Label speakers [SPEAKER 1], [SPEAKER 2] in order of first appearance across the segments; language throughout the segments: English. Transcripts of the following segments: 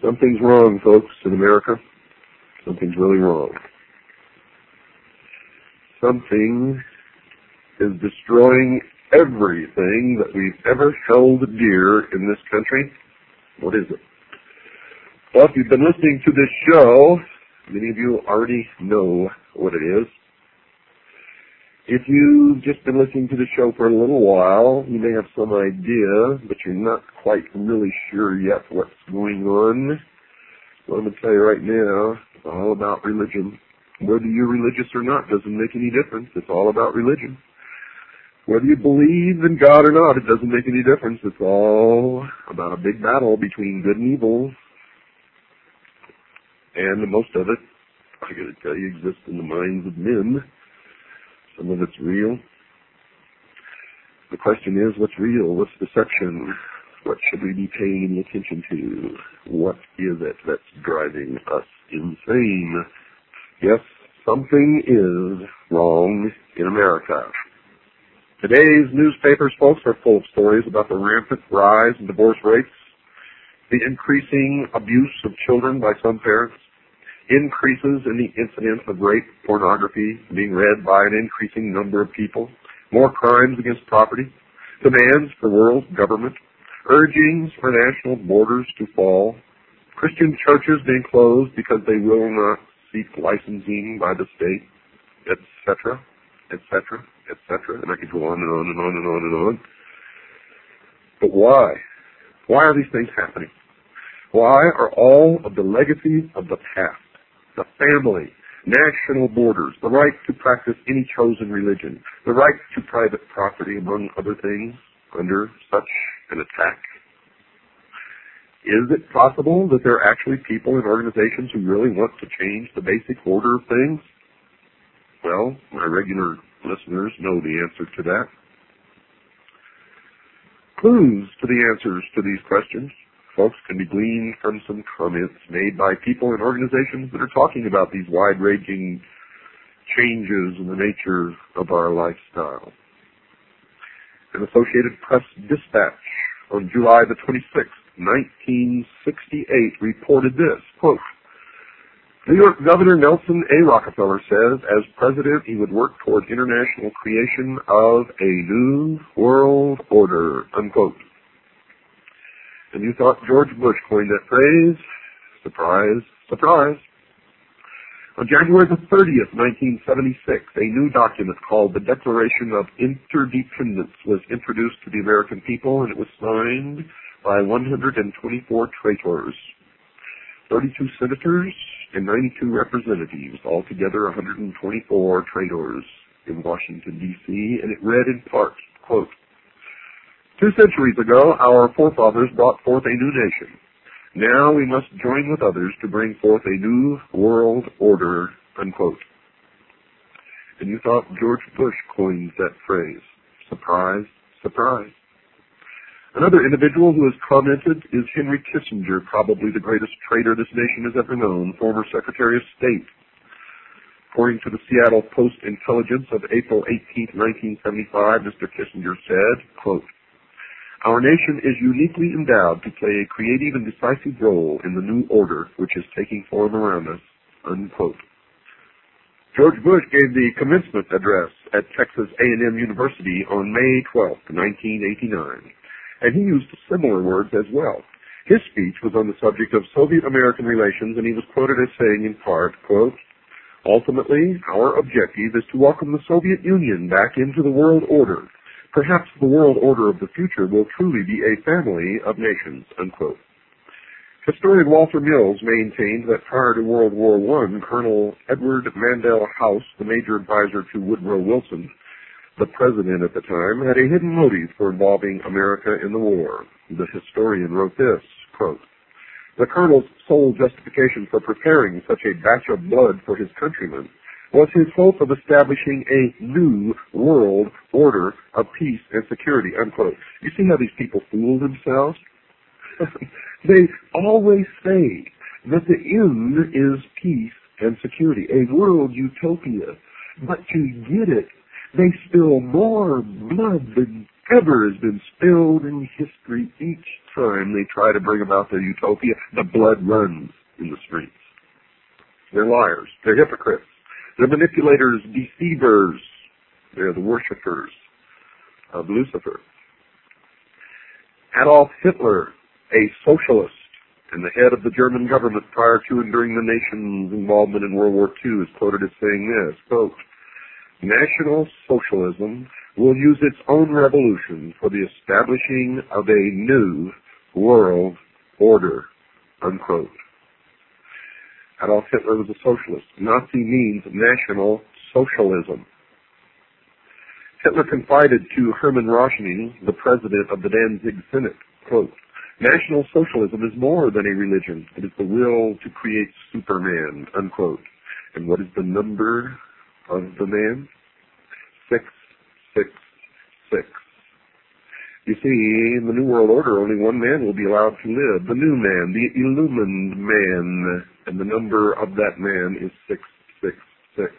[SPEAKER 1] Something's wrong, folks, in America. Something's really wrong. Something is destroying everything that we've ever held dear in this country. What is it? Well, if you've been listening to this show, many of you already know what it is. If you've just been listening to the show for a little while, you may have some idea, but you're not quite really sure yet what's going on. Well, I'm going to tell you right now, it's all about religion. Whether you're religious or not doesn't make any difference. It's all about religion. Whether you believe in God or not, it doesn't make any difference. It's all about a big battle between good and evil. And most of it, I got to tell you, exists in the minds of men. Some of it's real. The question is, what's real? What's deception? What should we be paying any attention to? What is it that's driving us insane? Yes, something is wrong in America. Today's newspapers, folks, are full of stories about the rampant rise in divorce rates, the increasing abuse of children by some parents, increases in the incidence of rape pornography being read by an increasing number of people, more crimes against property, demands for world government, urgings for national borders to fall, Christian churches being closed because they will not seek licensing by the state, etc., etc., etc., and I could go on and on and on and on and on. But why? Why are these things happening? Why are all of the legacies of the past, the family, national borders, the right to practice any chosen religion, the right to private property, among other things, under such an attack? Is it possible that there are actually people and organizations who really want to change the basic order of things? Well, my regular listeners know the answer to that. Clues to the answers to these questions, folks, can be gleaned from some comments made by people and organizations that are talking about these wide-ranging changes in the nature of our lifestyle. An Associated Press dispatch on July the 26th, 1968, reported this, quote, New York Governor Nelson A. Rockefeller says, as president, he would work toward international creation of a new world order, unquote. And you thought George Bush coined that phrase? Surprise, surprise. On January the 30th, 1976, a new document called the Declaration of Interdependence was introduced to the American people, and it was signed by 124 traitors, 32 senators, and 92 representatives, altogether 124 traitors in Washington, D.C., and it read in part, quote, 2 centuries ago, our forefathers brought forth a new nation. Now we must join with others to bring forth a new world order, unquote. And you thought George Bush coined that phrase. Surprise, surprise. Another individual who has commented is Henry Kissinger, probably the greatest traitor this nation has ever known, former Secretary of State. According to the Seattle Post-Intelligence of April 18, 1975, Mr. Kissinger said, quote, Our nation is uniquely endowed to play a creative and decisive role in the new order which is taking form around us, unquote. George Bush gave the commencement address at Texas A&M University on May 12, 1989. And he used similar words as well. His speech was on the subject of Soviet-American relations, and he was quoted as saying in part, quote, Ultimately, our objective is to welcome the Soviet Union back into the world order. Perhaps the world order of the future will truly be a family of nations, unquote. Historian Walter Mills maintained that prior to World War I, Colonel Edward Mandell House, the major advisor to Woodrow Wilson, the president at the time, had a hidden motive for involving America in the war. The historian wrote this, quote, The colonel's sole justification for preparing such a batch of blood for his countrymen was his hope of establishing a new world order of peace and security, unquote. You see how these people fool themselves? They always say that the end is peace and security, a world utopia. But to get it, they spill more blood than ever has been spilled in history each time they try to bring about their utopia. The blood runs in the streets. They're liars. They're hypocrites. They're manipulators, deceivers. They're the worshippers of Lucifer. Adolf Hitler, a socialist and the head of the German government prior to and during the nation's involvement in World War II, is quoted as saying this, quote, "National Socialism will use its own revolution for the establishing of a new world order," unquote. Adolf Hitler was a socialist. Nazi means National Socialism. Hitler confided to Hermann Rauschning, the president of the Danzig Senate, quote, "National Socialism is more than a religion. It is the will to create Superman," unquote. And what is the number of the man? 666. You see, in the New World Order, only one man will be allowed to live. The new man, the illumined man. And the number of that man is 666.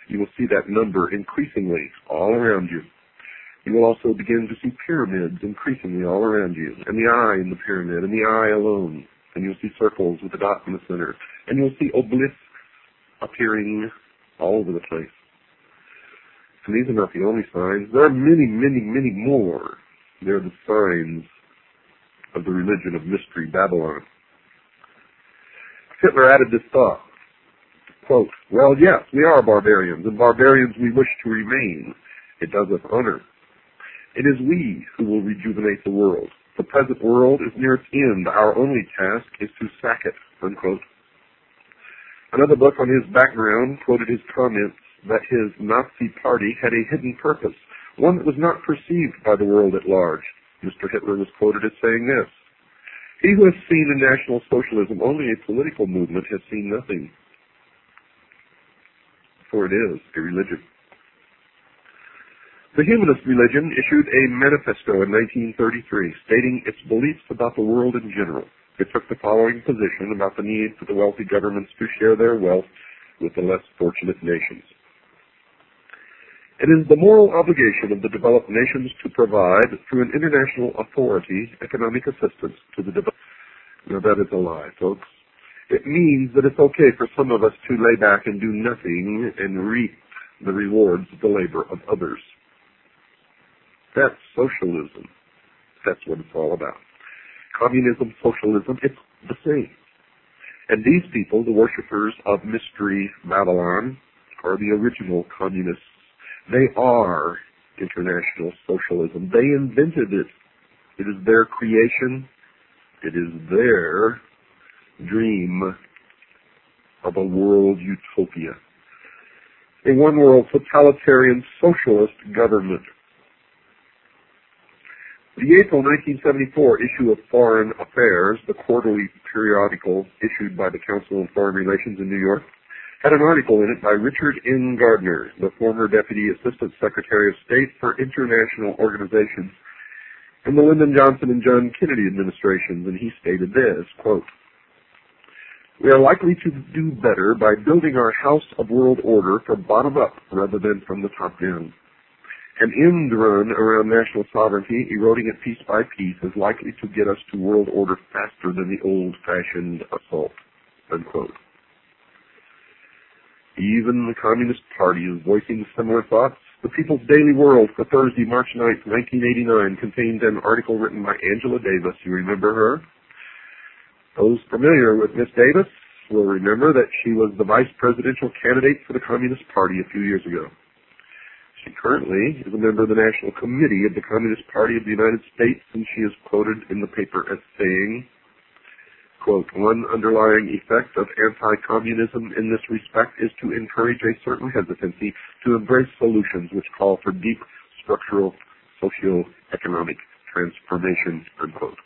[SPEAKER 1] You will see that number increasingly all around you. You will also begin to see pyramids increasingly all around you, and the eye in the pyramid, and the eye alone. And you'll see circles with a dot in the center. And you'll see obelisks appearing all over the place. And these are not the only signs. There are many, many, many more. They're the signs of the religion of Mystery Babylon. Hitler added this thought, quote, "Well, yes, we are barbarians, and barbarians we wish to remain. It does us honor. It is we who will rejuvenate the world. The present world is near its end. Our only task is to sack it," unquote. Another book on his background quoted his comments that his Nazi party had a hidden purpose, one that was not perceived by the world at large. Mr. Hitler was quoted as saying this, "He who has seen in National Socialism only a political movement has seen nothing, for it is a religion." The humanist religion issued a manifesto in 1933 stating its beliefs about the world in general. It took the following position about the need for the wealthy governments to share their wealth with the less fortunate nations. It is the moral obligation of the developed nations to provide, through an international authority, economic assistance to the developed. Now that is a lie, folks. It means that it's okay for some of us to lay back and do nothing and reap the rewards of the labor of others. That's socialism. That's what it's all about. Communism, socialism, it's the same. And these people, the worshippers of Mystery Babylon, are the original communists. They are international socialism. They invented it. It is their creation. It is their dream of a world utopia. A one-world totalitarian socialist government. The April 1974 issue of Foreign Affairs, the quarterly periodical issued by the Council on Foreign Relations in New York, had an article in it by Richard N. Gardner, the former Deputy Assistant Secretary of State for International Organizations in the Lyndon Johnson and John Kennedy administrations, and he stated this, quote, "We are likely to do better by building our house of world order from bottom up rather than from the top down. An end run around national sovereignty, eroding it piece by piece, is likely to get us to world order faster than the old-fashioned assault," unquote. Even the Communist Party is voicing similar thoughts. The People's Daily World for Thursday, March 9th, 1989, contained an article written by Angela Davis. You remember her? Those familiar with Miss Davis will remember that she was the vice presidential candidate for the Communist Party a few years ago. She currently is a member of the National Committee of the Communist Party of the United States, and she is quoted in the paper as saying, quote, "One underlying effect of anti-communism in this respect is to encourage a certain hesitancy to embrace solutions which call for deep structural socio-economic transformation," unquote.